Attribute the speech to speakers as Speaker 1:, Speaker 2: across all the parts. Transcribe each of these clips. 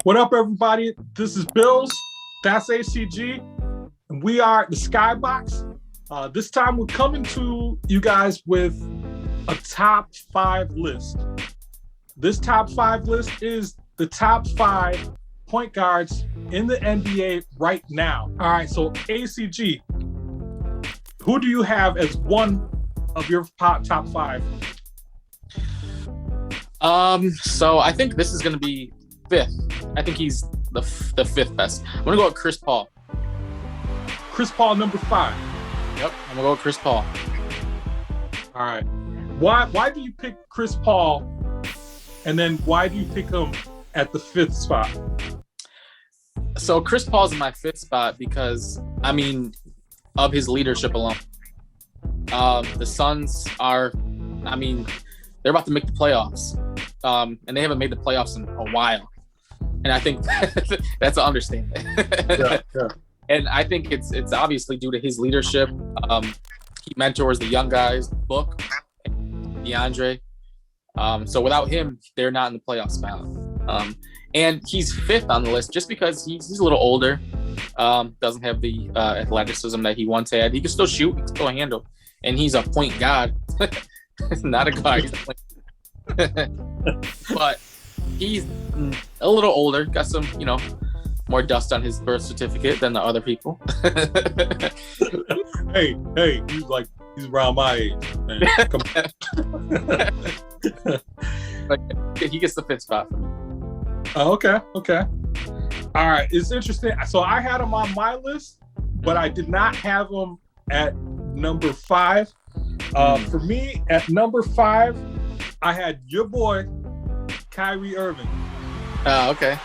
Speaker 1: What up, everybody? This is Bills. That's ACG. And we are the Skybox. This time we're coming to you guys with a top 5 list. This top 5 list is the top 5 point guards in the NBA right now. All right, so ACG, who do you have as one of your top 5?
Speaker 2: So I think this is going to be 5th. I think he's the 5th best. I'm going to go with Chris Paul.
Speaker 1: Chris Paul, number 5.
Speaker 2: Yep, I'm going to go with Chris Paul.
Speaker 1: All right. Why do you pick Chris Paul? And then why do you pick him at the 5th spot?
Speaker 2: So Chris Paul's in my 5th spot because, of his leadership alone. The Suns are, they're about to make the playoffs. And they haven't made the playoffs in a while. And I think that's an understatement.
Speaker 1: Yeah.
Speaker 2: And I think it's obviously due to his leadership. He mentors the young guys, Book, DeAndre. So without him, they're not in the playoff spot. And he's 5th on the list just because he's a little older. Doesn't have the athleticism that he once had. He can still shoot, he can still handle. And he's a point guard. Not a guard. He's a point. But he's a little older, got some, more dust on his birth certificate than the other people.
Speaker 1: hey, he's around my age, man. Come on.
Speaker 2: But he gets the 5th spot for me.
Speaker 1: Oh, okay. All right, it's interesting. So I had him on my list, but I did not have him at number 5. For me, at number 5, I had your boy, Kyrie Irving.
Speaker 2: Oh, okay.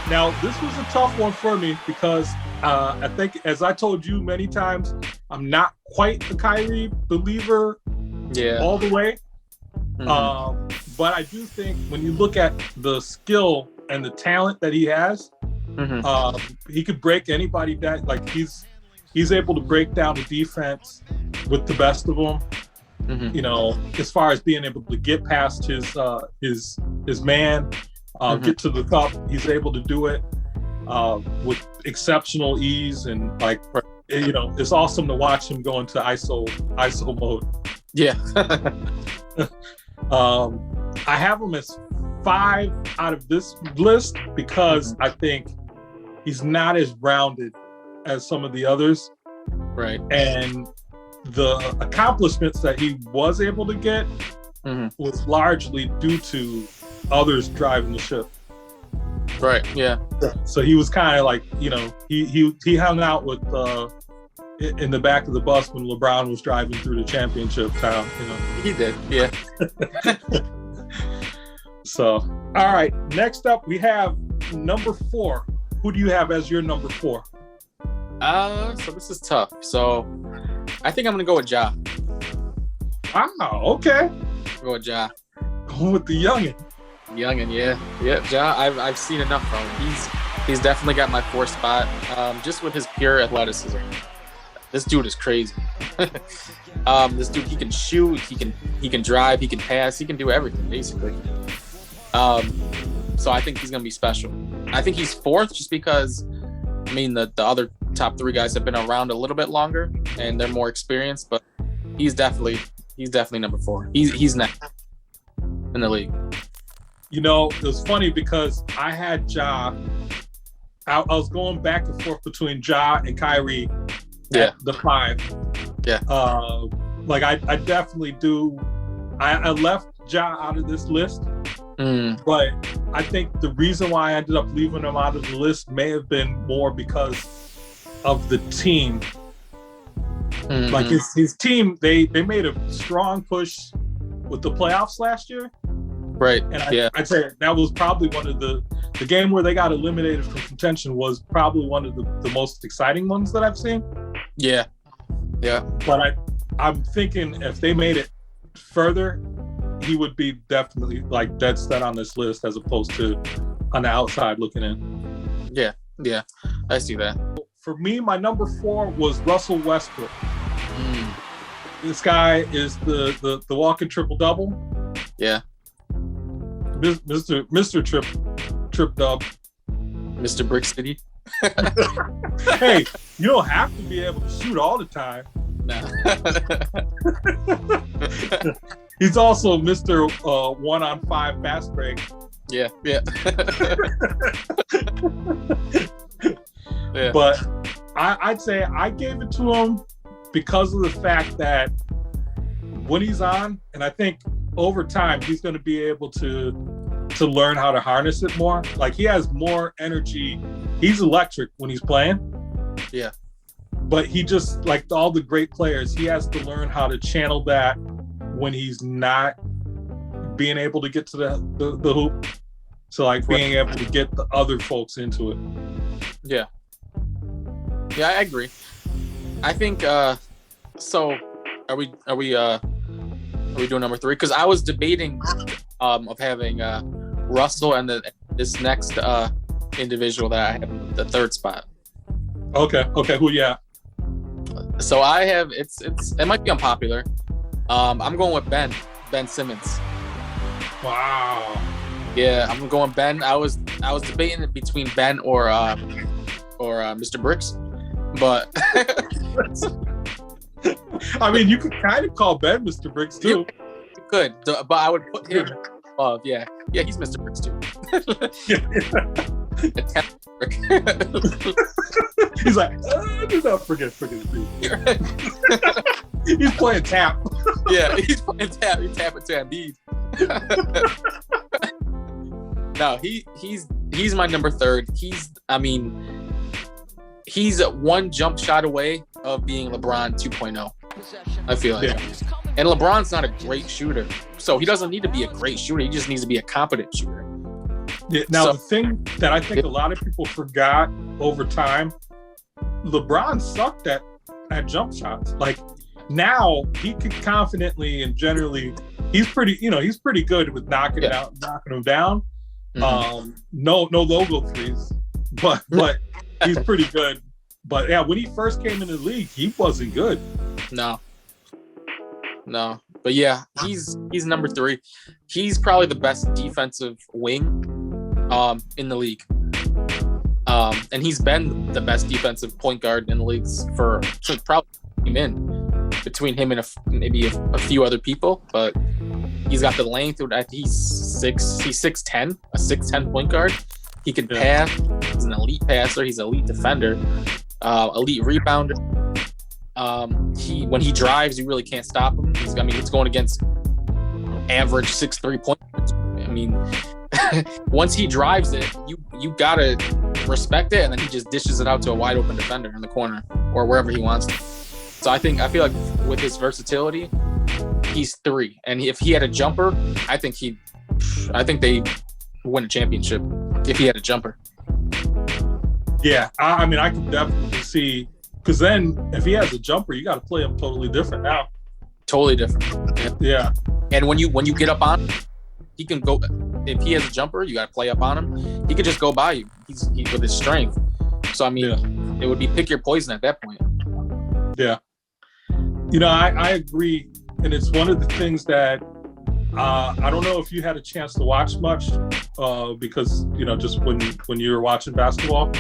Speaker 1: Now, this was a tough one for me because I think, as I told you many times, I'm not quite a Kyrie believer all the way. Mm-hmm. But I do think when you look at the skill and the talent that he has, he could break anybody down. Like he's able to break down the defense with the best of them. Mm-hmm. As far as being able to get past his man, get to the top, he's able to do it with exceptional ease, and it's awesome to watch him go into ISO mode.
Speaker 2: Yeah.
Speaker 1: I have him as 5 out of this list because I think he's not as rounded as some of the others.
Speaker 2: Right.
Speaker 1: And the accomplishments that he was able to get was largely due to others driving the ship.
Speaker 2: Right. Yeah.
Speaker 1: So he was kind of like, he hung out with in the back of the bus when LeBron was driving through the championship town.
Speaker 2: He did. Yeah.
Speaker 1: So, all right. Next up, we have number 4. Who do you have as your number 4?
Speaker 2: So this is tough. So I think I'm gonna go with Ja.
Speaker 1: Wow. Okay.
Speaker 2: Go with Ja.
Speaker 1: Going with the youngin.
Speaker 2: Yeah. Ja. I've seen enough from him. He's definitely got my 4th spot. Just with his pure athleticism. This dude is crazy. This dude, he can shoot, he can drive, he can pass, he can do everything basically. So I think he's gonna be special. I think he's 4th just because the other top 3 guys have been around a little bit longer and they're more experienced, but he's definitely number 4. He's next in the league.
Speaker 1: It was funny because I had Ja. I was going back and forth between Ja and Kyrie at the 5.
Speaker 2: Yeah.
Speaker 1: I definitely do. I left Ja out of this list. But I think the reason why I ended up leaving him out of the list may have been more because of the team. Like his team, they made a strong push with the playoffs last year.
Speaker 2: Right.
Speaker 1: And I'd say that was probably one of the game where they got eliminated from contention was probably one of the most exciting ones that I've seen.
Speaker 2: Yeah.
Speaker 1: But I'm thinking if they made it further, he would be definitely dead set on this list as opposed to on the outside looking in.
Speaker 2: Yeah, I see that.
Speaker 1: For me, my number 4 was Russell Westbrook. This guy is the walking triple-double.
Speaker 2: Yeah.
Speaker 1: Mr. Trip Dub.
Speaker 2: Mr. Brick City.
Speaker 1: Hey, you don't have to be able to shoot all the time.
Speaker 2: No.
Speaker 1: He's also Mr. 1-on-5 fast break.
Speaker 2: Yeah. Yeah.
Speaker 1: But I'd say I gave it to him because of the fact that when he's on, and I think over time he's going to be able to learn how to harness it more. Like, he has more energy. He's electric when he's playing.
Speaker 2: Yeah.
Speaker 1: But he just, like all the great players, he has to learn how to channel that when he's not being able to get to the hoop. So, like, being able to get the other folks into it.
Speaker 2: Yeah. Yeah, I agree. I think so are we doing number 3? Because I was debating of having Russell and this next individual that I have the 3rd spot.
Speaker 1: Okay, who you at?
Speaker 2: So I have it might be unpopular. I'm going with Ben Simmons.
Speaker 1: Wow.
Speaker 2: Yeah, I'm going Ben. I was debating it between Ben or Mr. Bricks, but
Speaker 1: I mean, you could kind of call Ben Mr. Bricks too.
Speaker 2: You could, but I would put him above. Yeah, he's Mr. Bricks too.
Speaker 1: He's like, do not forget it. He's playing tap.
Speaker 2: Yeah, he's playing tap. He's tapping to Embiid. No, he's my number 3rd. He's one jump shot away of being LeBron 2.0. I feel like. Yeah. And LeBron's not a great shooter. So he doesn't need to be a great shooter. He just needs to be a competent shooter.
Speaker 1: Yeah, now, the thing that I think a lot of people forgot over time, LeBron sucked at jump shots. Like, now he could confidently and generally, he's pretty good with knocking them down. Mm-hmm. No logo threes, but he's pretty good. But yeah, when he first came in the league, he wasn't good.
Speaker 2: No. But yeah, he's number 3. He's probably the best defensive wing in the league. And he's been the best defensive point guard in the leagues since probably came in, between him and maybe a few other people, but he's got the length. He's 6'10", a 6'10" point guard. He can pass. He's an elite passer. He's an elite defender, elite rebounder. When he drives, you really can't stop him. It's going against average 6'3" pointers. I mean, once he drives it, you gotta respect it, and then he just dishes it out to a wide open defender in the corner or wherever he wants to. So I feel like with his versatility, he's 3. And if he had a jumper, I think they win a championship if he had a jumper.
Speaker 1: Yeah, I mean, I can definitely see, because then if he has a jumper, you got to play him totally different now.
Speaker 2: Totally different.
Speaker 1: Yeah. And
Speaker 2: when you get up on him, he can go. If he has a jumper, you got to play up on him. He could just go by you. He's with his strength. So I mean, It would be pick your poison at that point.
Speaker 1: Yeah. I agree, and it's one of the things that I don't know if you had a chance to watch much because just when you were watching basketball,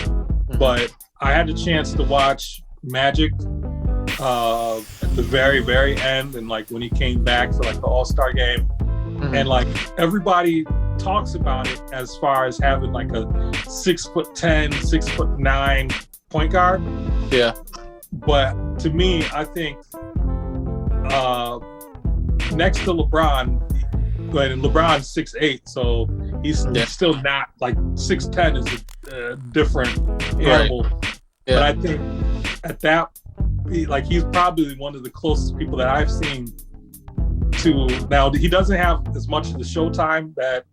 Speaker 1: but I had the chance to watch Magic at the very, very end, and like when he came back for like the All-Star game, and like everybody talks about it as far as having like a 6'10", 6'9" point guard.
Speaker 2: Yeah.
Speaker 1: But to me, I think next to LeBron, and LeBron's 6'8", so he's still not like 6'10" is a different animal. Right. Yeah. But I think at that, like, he's probably one of the closest people that I've seen to. Now, he doesn't have as much of the showtime that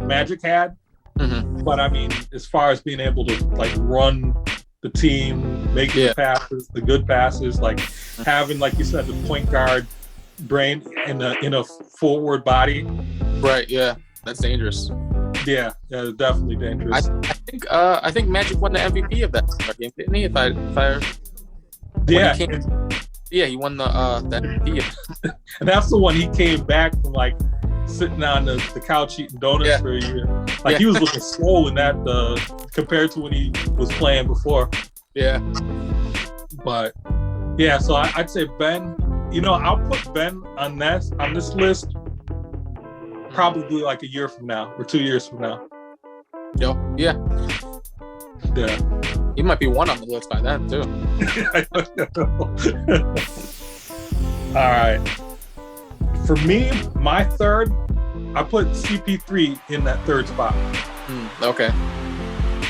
Speaker 1: Magic had, but I mean, as far as being able to like run the team, make the passes, the good passes, like having, like you said, the point guard brain in a forward body. Right. Yeah, that's dangerous. Yeah, definitely dangerous.
Speaker 2: I think Magic won the MVP of that game, didn't he?
Speaker 1: He
Speaker 2: won the MVP.
Speaker 1: And that's the one he came back from like sitting on the couch eating donuts for a year. Like he was looking swole in that compared to when he was playing before.
Speaker 2: Yeah.
Speaker 1: But yeah, so I'd say Ben. I'll put Ben on this list probably like a year from now or 2 years from now.
Speaker 2: Yeah.
Speaker 1: Yeah.
Speaker 2: He might be one on the list by then too.
Speaker 1: All right. For me, my third, I put CP3 in that third spot.
Speaker 2: Okay.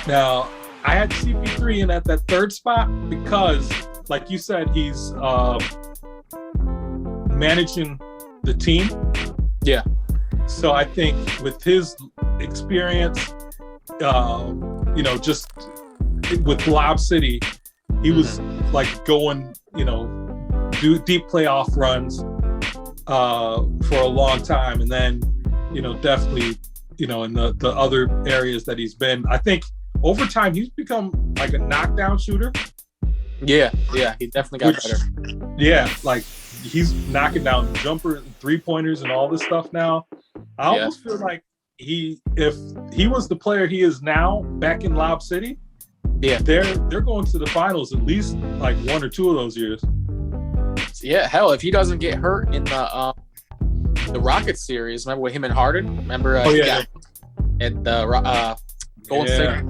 Speaker 1: Now, I had CP3 in at that third spot because, like you said, he's managing the team.
Speaker 2: Yeah.
Speaker 1: So I think with his experience, just with Lob City, he was like going, do deep playoff runs for a long time. And then, definitely, in the other areas that he's been, I think over time he's become like a knockdown shooter.
Speaker 2: Yeah, he definitely got better.
Speaker 1: Yeah, like he's knocking down jumper, 3-pointers, and all this stuff now. I almost feel like if he was the player he is now back in Lob City, they're going to the finals at least like 1 or 2 of those years.
Speaker 2: Yeah, hell, if he doesn't get hurt in the Rockets series, remember with him and Harden? Remember at the Golden State?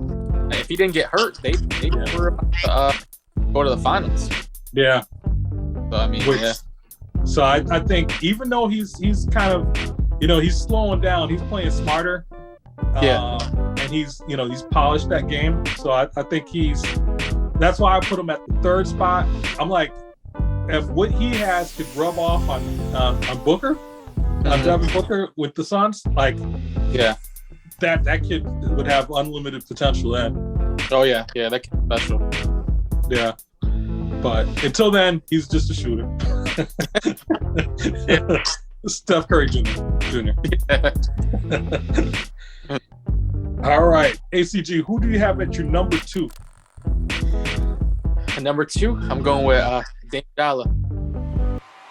Speaker 2: If he didn't get hurt, they were about to go to the finals.
Speaker 1: Yeah.
Speaker 2: So I mean,
Speaker 1: So I think even though he's kind of, he's slowing down, he's playing smarter. And he's polished that game. So I think that's why I put him at the third spot. I'm like, if what he has could rub off on Booker, on Devin Booker with the Suns, like, that kid would have unlimited potential then.
Speaker 2: Oh yeah, that kid's special.
Speaker 1: Yeah, but until then, he's just a shooter. Steph Curry Jr. All right, ACG, who do you have at your number 2?
Speaker 2: And number 2, I'm going with Dame Dollar.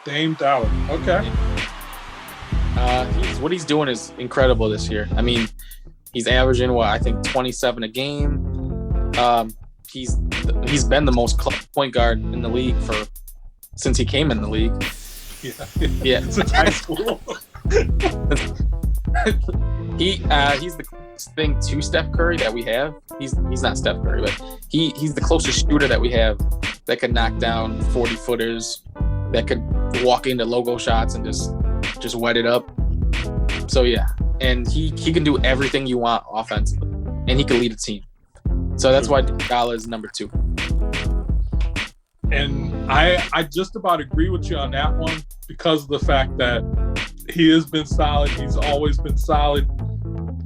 Speaker 1: Dame Dollar, okay.
Speaker 2: What he's doing is incredible this year. I mean, he's averaging 27 a game. He's been the most point guard in the league since he came in the league. Yeah.
Speaker 1: Since high school.
Speaker 2: He's the closest thing to Steph Curry that we have. He's not Steph Curry, but he's the closest shooter that we have that can knock down 40-footers, that could walk into logo shots and just wet it up. So yeah, and he can do everything you want offensively, and he can lead a team. So that's why Gala is number 2.
Speaker 1: And I just about agree with you on that one because of the fact that he has been solid. He's always been solid.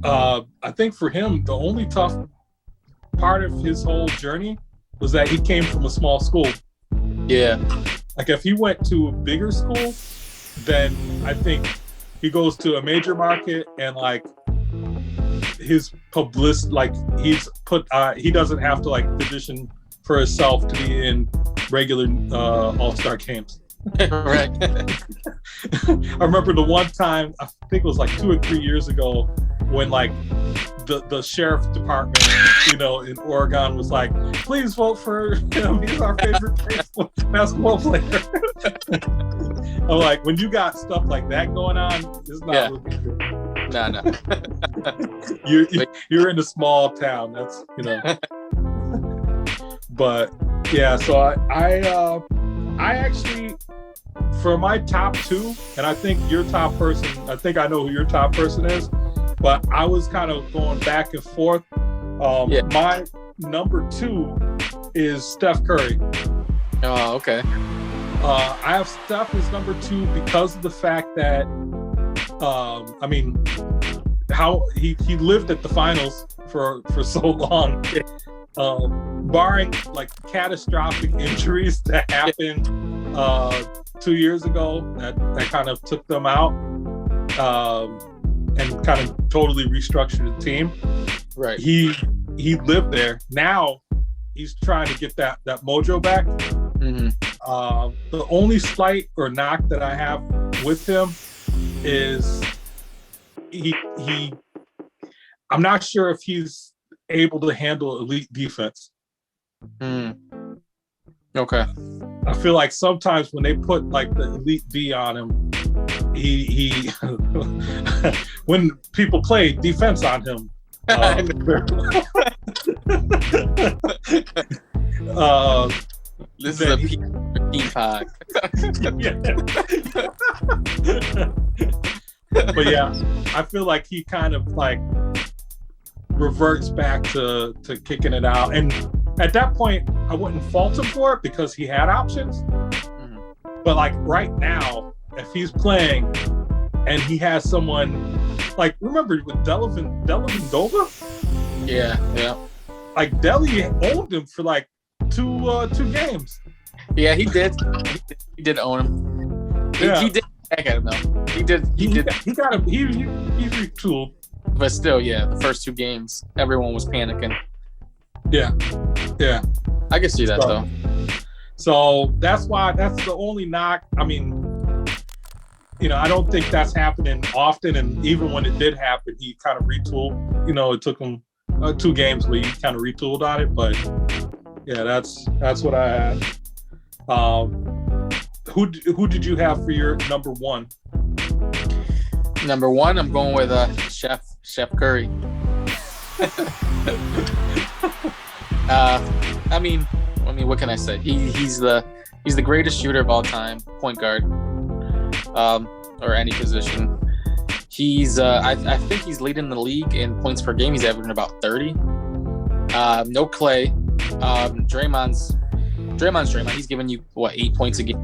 Speaker 1: I think for him, the only tough part of his whole journey was that he came from a small school.
Speaker 2: Yeah.
Speaker 1: Like if he went to a bigger school, then I think he goes to a major market and like his publicity, like he doesn't have to like position for himself to be in regular all-star games.
Speaker 2: Right.
Speaker 1: I remember the one time, I think it was like 2 or 3 years ago, when like the sheriff department, in Oregon was like, please vote for him. He's our favorite basketball player. I'm like, when you got stuff like that going on, it's not looking good.
Speaker 2: No.
Speaker 1: You're in a small town. That's But yeah, so I actually, for my top 2, and I think your top person, I think I know who your top person is, but I was kind of going back and forth. My number 2 is Steph Curry.
Speaker 2: Oh, okay.
Speaker 1: I have Steph as number 2 because of the fact that, how he lived at the finals for so long. Barring like catastrophic injuries that happened 2 years ago that kind of took them out and kind of totally restructured the team.
Speaker 2: Right.
Speaker 1: He lived there. Now he's trying to get that mojo back.
Speaker 2: Mm-hmm.
Speaker 1: The only slight or knock that I have with him is he I'm not sure if he's able to handle elite defense.
Speaker 2: Okay.
Speaker 1: I feel like sometimes when they put like the elite D on him, he when people play defense on him.
Speaker 2: This is a P pod.
Speaker 1: But yeah, I feel like he kind of like reverts back to kicking it out. And at that point, I wouldn't fault him for it because he had options. Mm-hmm. But like right now, if he's playing and he has someone like, remember with Dellavedova?
Speaker 2: Yeah.
Speaker 1: Like Deli owned him for like two games.
Speaker 2: Yeah, he did. He did own him. He did back at him though. He did.
Speaker 1: He got him. He retooled.
Speaker 2: But still, yeah, the first 2 games, everyone was panicking.
Speaker 1: Yeah.
Speaker 2: I can see that though.
Speaker 1: So that's the only knock. I mean, I don't think that's happening often. And even when it did happen, he kind of retooled. It took him 2 games where he kind of retooled on it. But yeah, that's what I had. Who did you have for your number 1?
Speaker 2: Number 1, I'm going with Steph Curry. I mean, what can I say? He's the greatest shooter of all time, point guard, or any position. He's I think he's leading the league in points per game. He's averaging about 30. No Clay. Draymond's Draymond. He's giving you 8 points a game.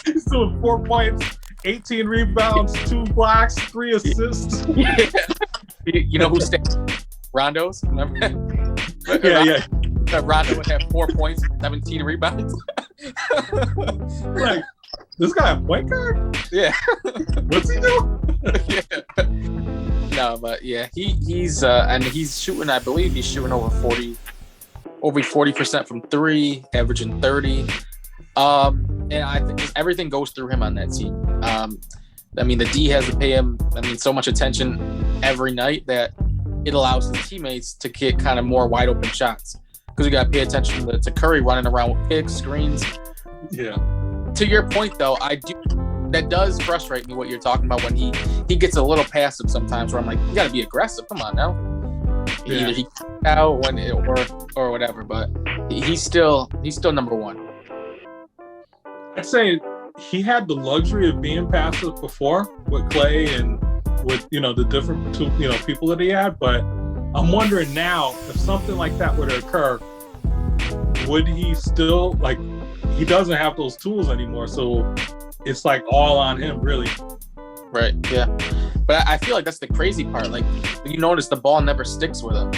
Speaker 1: He's doing 4 points, 18 rebounds, 2 blocks, 3 assists.
Speaker 2: Yeah. You know who stayed? Rondo's. Remember?
Speaker 1: Yeah.
Speaker 2: Rondo would have 4 points, 17 rebounds.
Speaker 1: Like, this guy a point guard?
Speaker 2: Yeah.
Speaker 1: What's he doing?
Speaker 2: Yeah. No, but yeah, he's and he's shooting. I believe he's shooting over 40% from 3, averaging 30. And I think everything goes through him on that team. I mean, the D has to pay him, so much attention every night that it allows his teammates to get kind of more wide open shots. Because we got to pay attention to Curry running around with picks, screens.
Speaker 1: Yeah.
Speaker 2: To your point, though, that does frustrate me what you're talking about when he gets a little passive sometimes where I'm like, you got to be aggressive. Come on now. Yeah. Either he out or whatever, but he's still number 1.
Speaker 1: I'd say he had the luxury of being passive before with Clay and with the different people that he had, but I'm wondering now if something like that were to occur, would he still he doesn't have those tools anymore, so it's like all on him really.
Speaker 2: Right. Yeah. But I feel like that's the crazy part. Like, you notice the ball never sticks with him,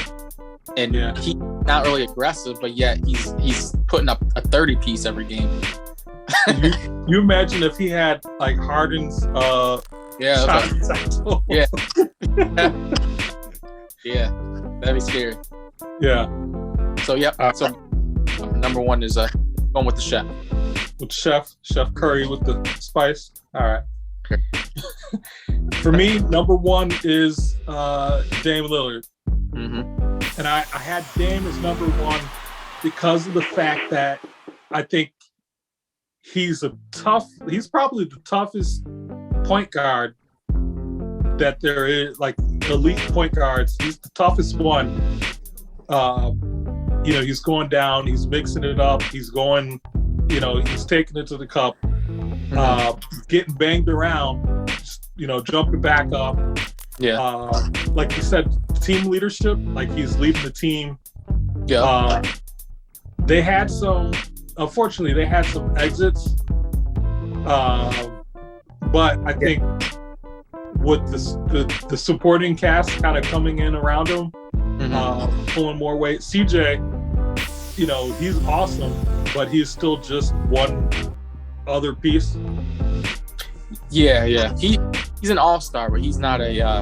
Speaker 2: and he's not really aggressive, but yet he's putting up a 30 piece every game.
Speaker 1: you imagine if he had like Harden's shot.
Speaker 2: Yeah. Yeah, that'd be scary.
Speaker 1: Yeah.
Speaker 2: So number 1 is going with the chef.
Speaker 1: With Chef Curry with the spice. All right. For me, number 1 is Dame Lillard. Mm-hmm. And I had Dame as number 1 because of the fact that I think he's probably the toughest point guard that there is, like elite point guards. He's the toughest one. He's going down, he's mixing it up, he's going, he's taking it to the cup, getting banged around, jumping back up.
Speaker 2: Yeah.
Speaker 1: Like you said, team leadership, like he's leading the team.
Speaker 2: Yeah.
Speaker 1: Unfortunately, they had some exits. But I think with the supporting cast kind of coming in around him, pulling more weight. CJ, he's awesome, but he's still just one other piece.
Speaker 2: Yeah. He's an all-star, but he's not a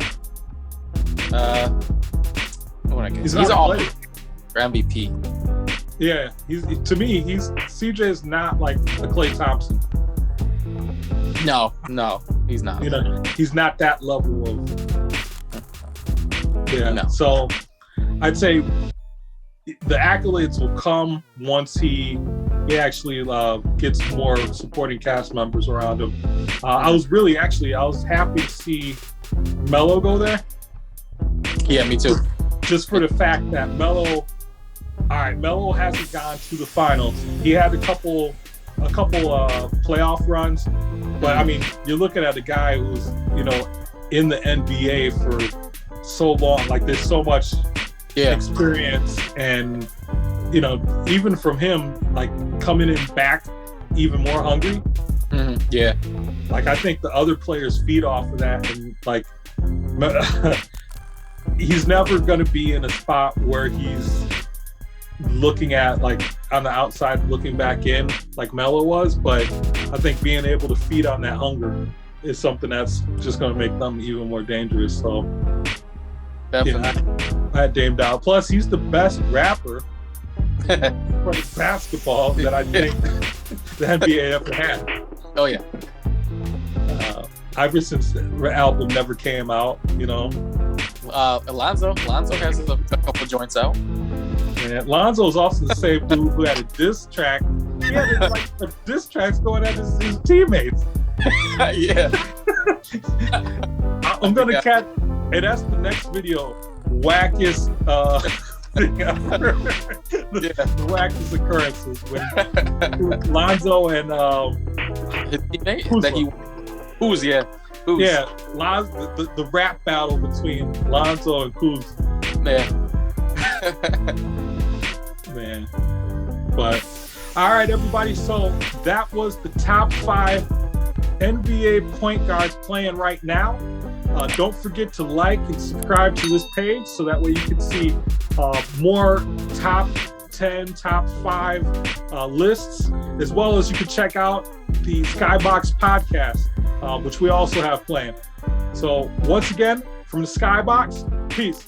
Speaker 2: he's an all-star MVP.
Speaker 1: Yeah, CJ is not like a Klay Thompson.
Speaker 2: No, he's not.
Speaker 1: He's not that level of Yeah. No. So I'd say the accolades will come once he actually gets more supporting cast members around him. I was happy to see Melo go there.
Speaker 2: Yeah, me too.
Speaker 1: Just for the fact that Melo hasn't gone to the finals. He had a couple playoff runs, but I mean, you're looking at a guy who's, you know, in the NBA for so long. Like, there's so much experience, and you know, even from him, like, coming in back even more hungry.
Speaker 2: Mm-hmm. Yeah.
Speaker 1: Like, I think the other players feed off of that, and like, he's never going to be in a spot where he's looking at, like, on the outside looking back in like Melo was, but I think being able to feed on that hunger is something that's just going to make them even more dangerous. So
Speaker 2: definitely.
Speaker 1: Yeah, I had Dame Dow. Plus, he's the best rapper for basketball that I think the NBA ever had.
Speaker 2: Oh yeah.
Speaker 1: Iverson's album never came out, you know.
Speaker 2: Alonzo has a couple joints out.
Speaker 1: And Lonzo's also the same dude who had a diss track. He had like a diss tracks going at his teammates.
Speaker 2: Yeah.
Speaker 1: I'm gonna catch, and that's the next video. Wackest thing ever. The wackest occurrences when Lonzo and
Speaker 2: his teammate Who's
Speaker 1: yeah, Lonzo, the rap battle between Lonzo and Kuz. Man. But all right, everybody. So that was the top 5 NBA point guards playing right now. Don't forget to like and subscribe to this page so that way you can see more top 10, top 5 lists, as well as you can check out the Skybox podcast, which we also have planned. So once again, from the Skybox, peace.